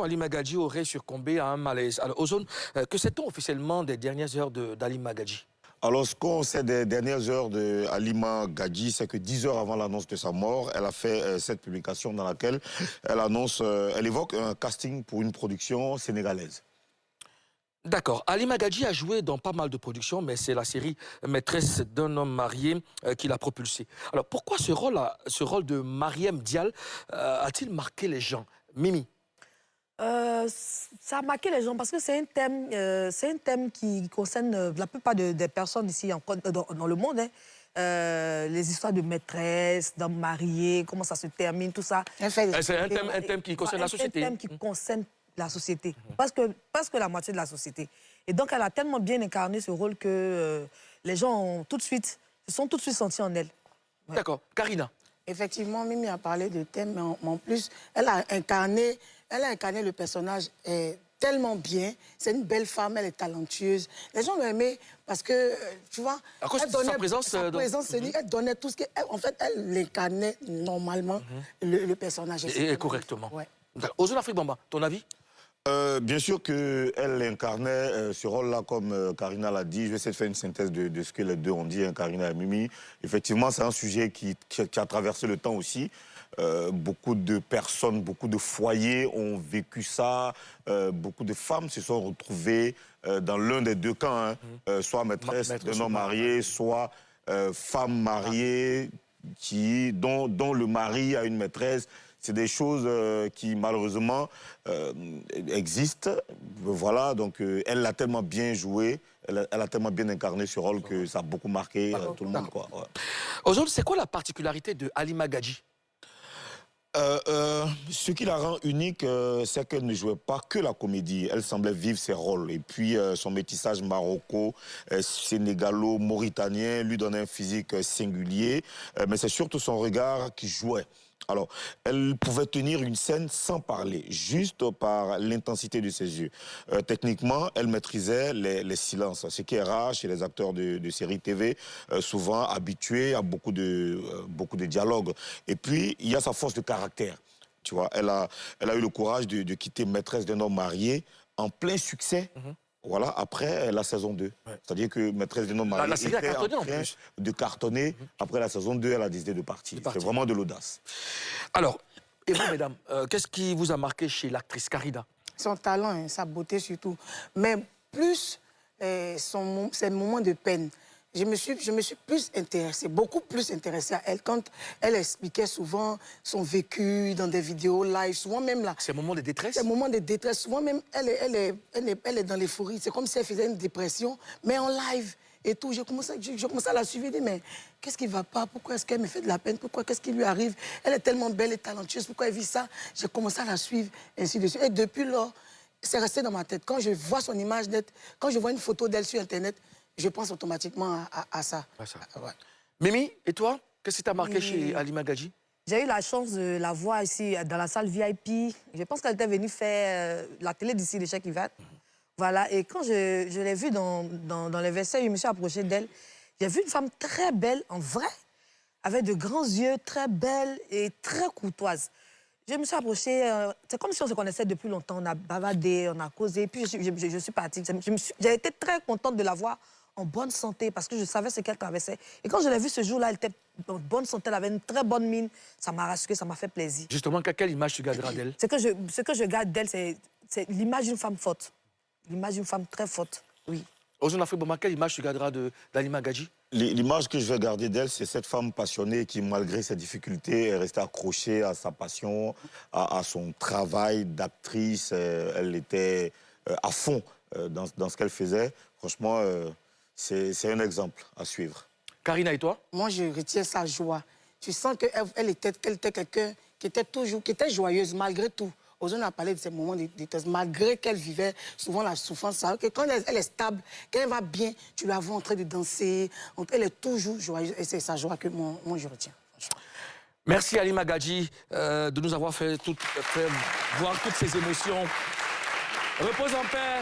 Ali Magadji aurait succombé à un malaise. Alors, Ozone, que sait-on officiellement des dernières heures d'Ali Magadji? Alors, ce qu'on sait des dernières heures de Halima Gadji, c'est que 10 heures avant l'annonce de sa mort, elle a fait cette publication dans laquelle elle annonce, elle évoque un casting pour une production sénégalaise. D'accord. Ali Magadji a joué dans pas mal de productions, mais c'est la série Maîtresse d'un homme marié qui l'a propulsé. Alors, pourquoi ce rôle de Mariem Dial a-t-il marqué les gens? Mimi? Ça a marqué les gens parce que c'est un thème qui concerne la plupart des personnes ici dans le monde. Hein. Les histoires de maîtresses, d'hommes mariés, comment ça se termine, tout ça. C'est un thème qui concerne la société. Un thème qui concerne la société, parce que la moitié de la société. Et donc, elle a tellement bien incarné ce rôle que les gens se sont tout de suite sentis en elle. Ouais. D'accord. Karina? Effectivement, Mimi a parlé de thème, mais en plus, elle a incarné le personnage tellement bien. C'est une belle femme, elle est talentueuse. Les gens l'ont aimée parce que, tu vois, à cause de sa présence, elle donnait tout ce qu'elle... En fait, elle incarnait normalement le personnage. Et correctement. Ouais. Ozone Afrique Bamba, ton avis? Bien sûr qu'elle incarnait ce rôle-là, comme Karina l'a dit. Je vais essayer de faire une synthèse de ce que les deux ont dit, hein, Karina et Mimi. Effectivement, c'est un sujet qui a traversé le temps aussi. Beaucoup de personnes, beaucoup de foyers ont vécu ça. Beaucoup de femmes se sont retrouvées dans l'un des deux camps. Hein, soit maîtresse d'un homme marié, soit femme mariée dont le mari a une maîtresse. C'est des choses qui, malheureusement, existent. Voilà, donc elle l'a tellement bien joué, elle a tellement bien incarné ce rôle que ça a beaucoup marqué tout le monde. Quoi. Ouais. Aujourd'hui, c'est quoi la particularité de Ali Magadji? Ce qui la rend unique, c'est qu'elle ne jouait pas que la comédie. Elle semblait vivre ses rôles. Et puis, son métissage sénégalo-mauritanien lui donnait un physique singulier. Mais c'est surtout son regard qui jouait. Alors, elle pouvait tenir une scène sans parler, juste par l'intensité de ses yeux. Techniquement, elle maîtrisait les silences, ce qui est rare chez les acteurs de séries TV, souvent habitués à beaucoup de dialogues. Et puis, il y a sa force de caractère. Tu vois, elle a eu le courage de quitter Maîtresse d'un homme marié en plein succès. Voilà, après la saison 2. Ouais. C'est-à-dire que Maîtresse d'un homme marié la série était a cartonné en train de cartonner. Après la saison 2, elle a décidé de partir. C'est vraiment de l'audace. Alors, et vous, mesdames, qu'est-ce qui vous a marqué chez l'actrice Karina? Son talent, hein, sa beauté surtout. Mais plus ses moments de peine. Je me suis plus intéressée, beaucoup plus intéressée à elle quand elle expliquait souvent son vécu dans des vidéos live, souvent même là. Ces moments de détresse? Ces moments de détresse, souvent même elle est dans l'euphorie. C'est comme si elle faisait une dépression, mais en live et tout. Je commençais à la suivre et dire, mais qu'est-ce qui ne va pas? Pourquoi est-ce qu'elle me fait de la peine? Pourquoi? Qu'est-ce qui lui arrive? Elle est tellement belle et talentueuse. Pourquoi elle vit ça? J'ai commencé à la suivre, ainsi de suite. Et depuis lors, c'est resté dans ma tête. Quand je vois son image quand je vois une photo d'elle sur Internet, je pense automatiquement à ça. Ouais. Mimi, et toi? Qu'est-ce qui t'a marqué chez Ali Magadji? J'ai eu la chance de la voir ici, dans la salle VIP. Je pense qu'elle était venue faire la télé d'ici, de Cheikh Ivat. Voilà, et quand je l'ai vue dans les vestiaires, je me suis approchée d'elle. J'ai vu une femme très belle, en vrai, avec de grands yeux, très belle et très courtoise. Je me suis approchée, c'est comme si on se connaissait depuis longtemps. On a bavardé, on a causé, puis je suis partie. J'ai été très contente de la voir en bonne santé parce que je savais ce qu'elle traversait. Et quand je l'ai vue ce jour-là, elle était en bonne santé, elle avait une très bonne mine. Ça m'a rassurée, ça m'a fait plaisir. Justement, quelle image tu garderas d'elle? Ce que je garde d'elle, c'est l'image d'une femme forte. L'image d'une femme très forte, oui. Ozone Afrique Bamba, quelle image tu garderas d'Ali Magadji? L'image que je vais garder d'elle, c'est cette femme passionnée qui, malgré ses difficultés, est restée accrochée à sa passion, à son travail d'actrice. Elle était à fond dans ce qu'elle faisait. Franchement, c'est un exemple à suivre. Karina, et toi? Moi, je retiens sa joie. Tu sens qu'elle était quelqu'un qui était joyeuse malgré tout. Ozone a parlé de ces moments de détresse, malgré qu'elle vivait souvent la souffrance. Ça, que quand elle est stable, quand elle va bien, tu la vois en train de danser. Elle est toujours joyeuse et c'est sa joie que moi je retiens. Merci Ali Magadji de nous avoir fait voir toutes ces émotions. Repose en paix.